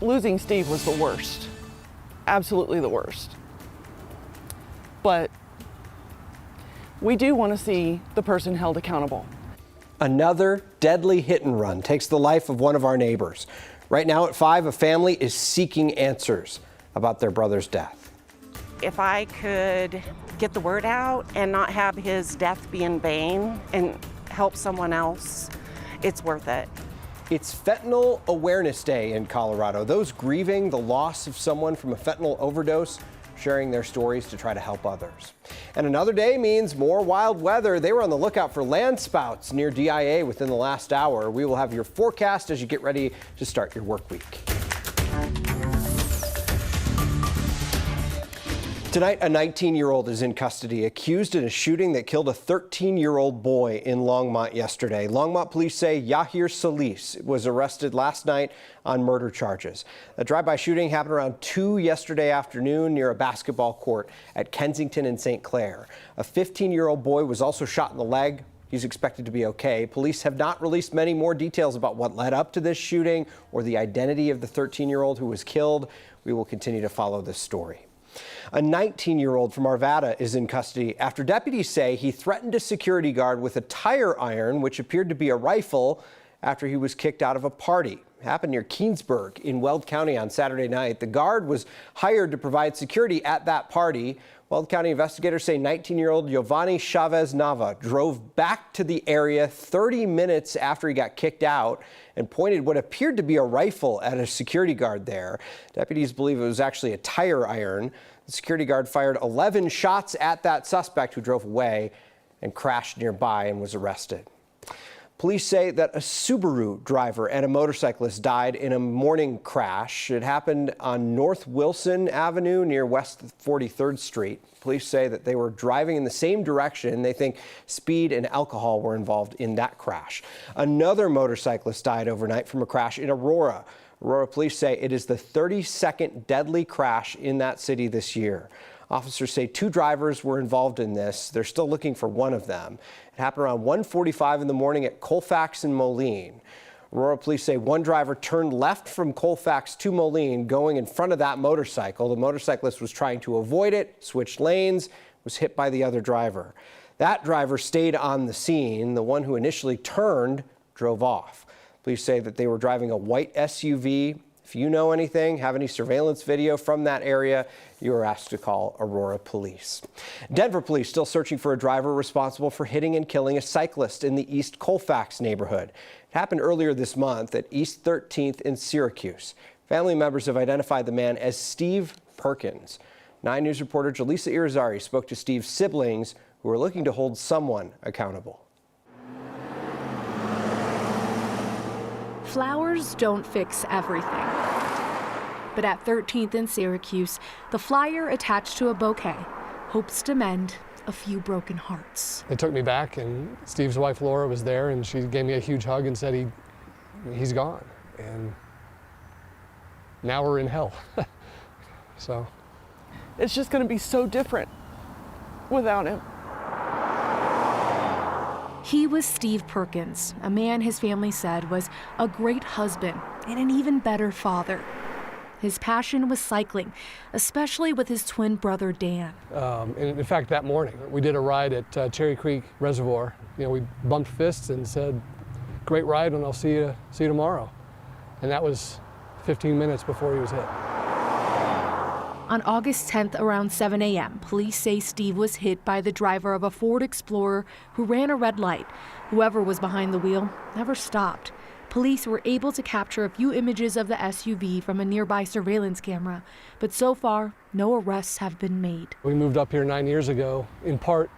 losing Steve was the worst, absolutely the worst. But we do want to see the person held accountable. Another deadly hit and run takes the life of one of our neighbors. Right now at 5, a family is seeking answers about their brother's death. If I could get the word out and not have his death be in vain and help someone else, it's worth it. It's Fentanyl Awareness Day in Colorado. Those grieving the loss of someone from a fentanyl overdose sharing their stories to try to help others. And another day means more wild weather. They were on the lookout for landspouts near DIA within the last hour. We will have your forecast as you get ready to start your work week. Tonight, a 19-year-old is in custody, accused in a shooting that killed a 13-year-old boy in Longmont yesterday. Longmont police say Yahir Solis was arrested last night on murder charges. A drive-by shooting happened around 2 yesterday afternoon near a basketball court at Kensington and St. Clair. A 15-year-old boy was also shot in the leg. He's expected to be okay. Police have not released many more details about what led up to this shooting or the identity of the 13-year-old who was killed. We will continue to follow this story. A 19-year-old from Arvada is in custody after deputies say he threatened a security guard with a tire iron, which appeared to be a rifle, after he was kicked out of a party. It happened near Keensburg in Weld County on Saturday night. The guard was hired to provide security at that party. Weld County investigators say 19-year-old Giovanni Chavez Nava drove back to the area 30 minutes after he got kicked out and pointed what appeared to be a rifle at a security guard there. Deputies believe it was actually a tire iron. The security guard fired 11 shots at that suspect, who drove away and crashed nearby and was arrested. Police say that a Subaru driver and a motorcyclist died in a morning crash. It happened on North Wilson Avenue near West 43rd Street. Police say that they were driving in the same direction. They think speed and alcohol were involved in that crash. Another motorcyclist died overnight from a crash in Aurora. Aurora police say it is the 32nd deadly crash in that city this year. Officers say 2 drivers were involved in this. They're still looking for one of them. It happened around 1:45 in the morning at Colfax and Moline. Aurora police say one driver turned left from Colfax to Moline, going in front of that motorcycle. The motorcyclist was trying to avoid it, switched lanes, was hit by the other driver. That driver stayed on the scene. The one who initially turned drove off. Police say that they were driving a white SUV. If you know anything, have any surveillance video from that area, you are asked to call Aurora Police. Denver police still searching for a driver responsible for hitting and killing a cyclist in the East Colfax neighborhood. It happened earlier this month at East 13th in Syracuse. Family members have identified the man as Steve Perkins. 9 News reporter Jaleesa Irizarry spoke to Steve's siblings, who are looking to hold someone accountable. Flowers don't fix everything. But at 13th in Syracuse, the flyer attached to a bouquet hopes to mend a few broken hearts. They took me back, and Steve's wife Laura was there, and she gave me a huge hug and said he's gone. And now we're in hell. So It's just going to be so different without him. He was Steve Perkins, a man his family said was a great husband and an even better father. His passion was cycling, especially with his twin brother, Dan. And in fact, that morning, we did a ride at Cherry Creek Reservoir. You know, we bumped fists and said, great ride, and I'll see you tomorrow. And that was 15 minutes before he was hit. On August 10th, around 7 a.m., police say Steve was hit by the driver of a Ford Explorer who ran a red light. Whoever was behind the wheel never stopped. Police were able to capture a few images of the SUV from a nearby surveillance camera, but so far, no arrests have been made. We moved up here 9 years ago, in part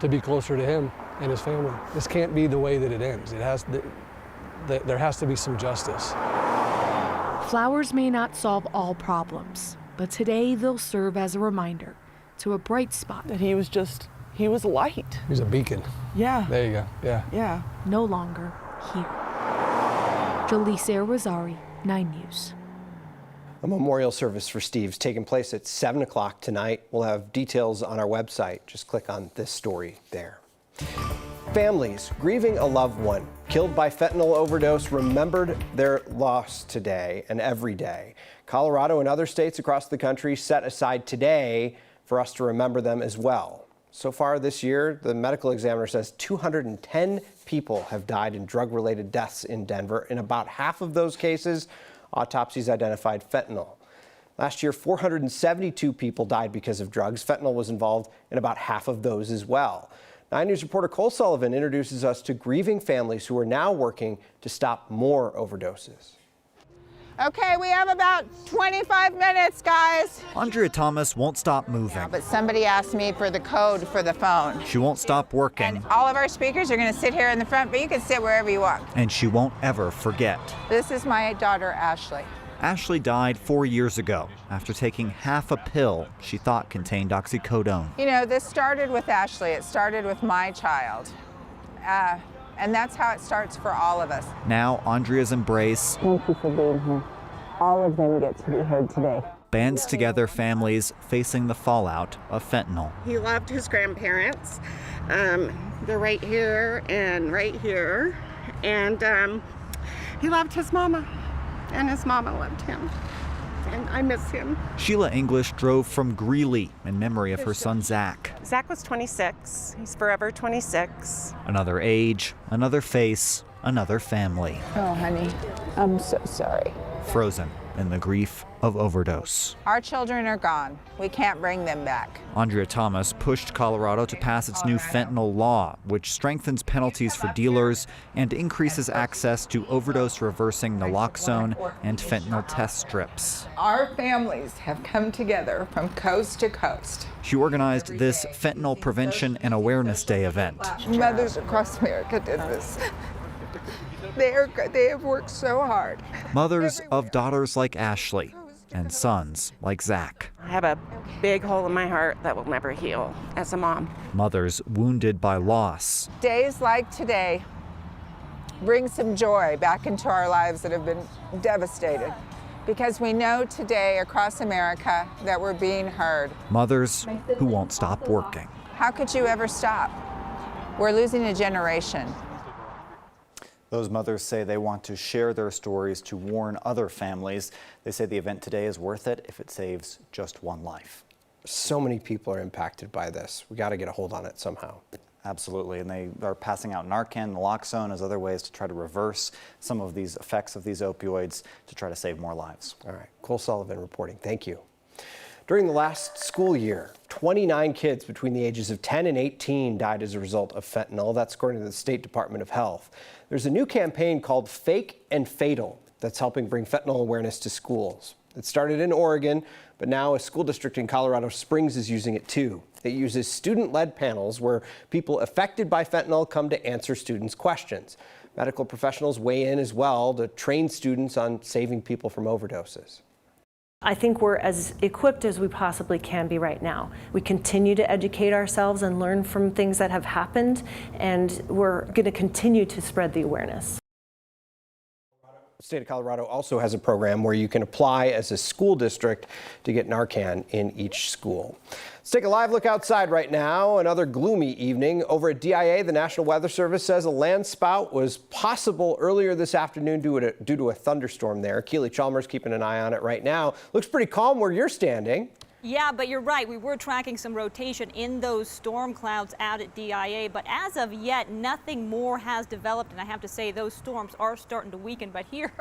to be closer to him and his family. This can't be the way that it ends. There has to be some justice. Flowers may not solve all problems, but today they'll serve as a reminder to a bright spot. That he was light. He's a beacon. Yeah. There you go, yeah. Yeah. No longer here. Jaleesa Irizarry, 9 News. A memorial service for Steve's taking place at 7 o'clock tonight. We'll have details on our website. Just click on this story there. Families grieving a loved one killed killed by fentanyl overdose remembered their loss today and every day. Colorado and other states across the country set aside today for us to remember them as well. So far this year, the medical examiner says 210 people have died in drug-related deaths in Denver. In about half of those cases, autopsies identified fentanyl. Last year, 472 people died because of drugs. Fentanyl was involved in about half of those as well. 9 News reporter Cole Sullivan introduces us to grieving families who are now working to stop more overdoses. Okay, we have about 25 minutes, guys. Andrea Thomas won't stop moving. Yeah, but somebody asked me for the code for the phone. She won't stop working. And all of our speakers are going to sit here in the front, but you can sit wherever you want. And she won't ever forget. This is my daughter, Ashley. Ashley died 4 years ago after taking half a pill she thought contained oxycodone. You know, this started with Ashley. It started with my child. And that's how it starts for all of us. Now, Andrea's embrace. Thank you for being here. All of them get to be heard today. Bands together families facing the fallout of fentanyl. He loved his grandparents. They're right here and right here. And he loved his mama, and his mama loved him. And I miss him. Sheila English drove from Greeley in memory of her son, Zach. Zach was 26. He's forever 26. Another age, another face, another family. Oh, honey, I'm so sorry. Frozen in the grief of overdose. Our children are gone. We can't bring them back. Andrea Thomas pushed Colorado to pass its new fentanyl law, which strengthens penalties for dealers and increases access to overdose reversing naloxone and fentanyl test strips. Our families have come together from coast to coast. She organized this Fentanyl Prevention and Awareness Day event. Mothers across America did this. They have worked so hard. Mothers of daughters like Ashley and sons like Zach. I have a big hole in my heart that will never heal as a mom. Mothers wounded by loss. Days like today bring some joy back into our lives that have been devastated, because we know today across America that we're being heard. Mothers who won't stop working. How could you ever stop? We're losing a generation. Those mothers say they want to share their stories to warn other families. They say the event today is worth it if it saves just one life. So many people are impacted by this. We got to get a hold on it somehow. Absolutely, and they are passing out Narcan, naloxone as other ways to try to reverse some of these effects of these opioids to try to save more lives. All right, Cole Sullivan reporting. Thank you. During the last school year, 29 kids between the ages of 10 and 18 died as a result of fentanyl. That's according to the State Department of Health. There's a new campaign called Fake and Fatal that's helping bring fentanyl awareness to schools. It started in Oregon, but now a school district in Colorado Springs is using it too. It uses student-led panels where people affected by fentanyl come to answer students' questions. Medical professionals weigh in as well to train students on saving people from overdoses. I think we're as equipped as we possibly can be right now. We continue to educate ourselves and learn from things that have happened, and we're going to continue to spread the awareness. The state of Colorado also has a program where you can apply as a school district to get Narcan in each school. Let's take a live look outside right now. Another gloomy evening. Over at DIA, the National Weather Service says a land spout was possible earlier this afternoon due to a thunderstorm there. Keely Chalmers keeping an eye on it right now. Looks pretty calm where you're standing. Yeah, but you're right. We were tracking some rotation in those storm clouds out at DIA, but as of yet, nothing more has developed. And I have to say, those storms are starting to weaken. But here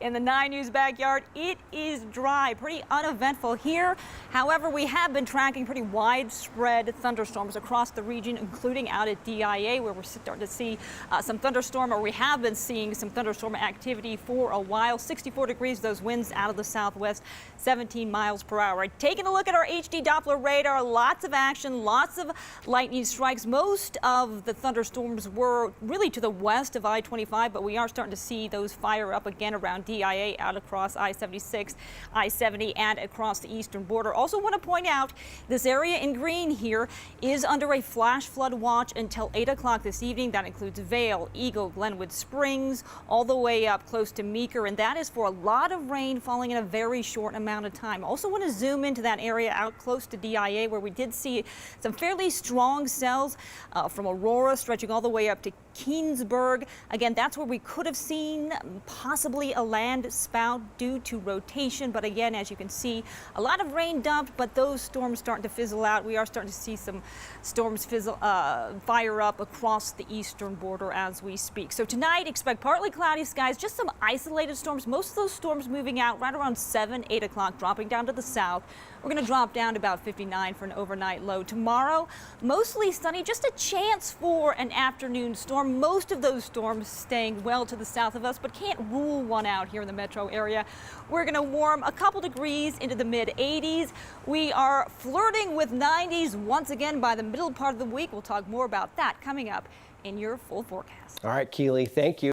in the 9 News backyard, it is dry, pretty uneventful here. However, we have been tracking pretty widespread thunderstorms across the region, including out at DIA, where we're starting to see some thunderstorm, or we have been seeing some thunderstorm activity for a while. 64 degrees, those winds out of the southwest, 17 miles per hour. Taking a look at our HD Doppler radar, lots of action, lots of lightning strikes. Most of the thunderstorms were really to the west of I-25, but we are starting to see those fire up again around DIA, out across I-76, I-70, and across the eastern border. Also want to point out this area in green here is under a flash flood watch until 8 o'clock this evening. That includes Vail, Eagle, Glenwood Springs, all the way up close to Meeker, and that is for a lot of rain falling in a very short amount of time. Also want to zoom into that area out close to DIA, where we did see some fairly strong cells from Aurora stretching all the way up to Keensburg. Again, that's where we could have seen possibly a land spout due to rotation. But again, as you can see, a lot of rain dumped, but those storms starting to fizzle out. We are starting to see some storms fire up across the eastern border as we speak. So tonight, expect partly cloudy skies, just some isolated storms. Most of those storms moving out right around 7, 8 o'clock, dropping down to the south. We're going to drop down to about 59 for an overnight low. Tomorrow, mostly sunny, just a chance for an afternoon storm. Most of those storms staying well to the south of us, but can't rule one out here in the metro area. We're going to warm a couple degrees into the mid-80s. We are flirting with 90s once again by the middle part of the week. We'll talk more about that coming up in your full forecast. All right, Keely, thank you.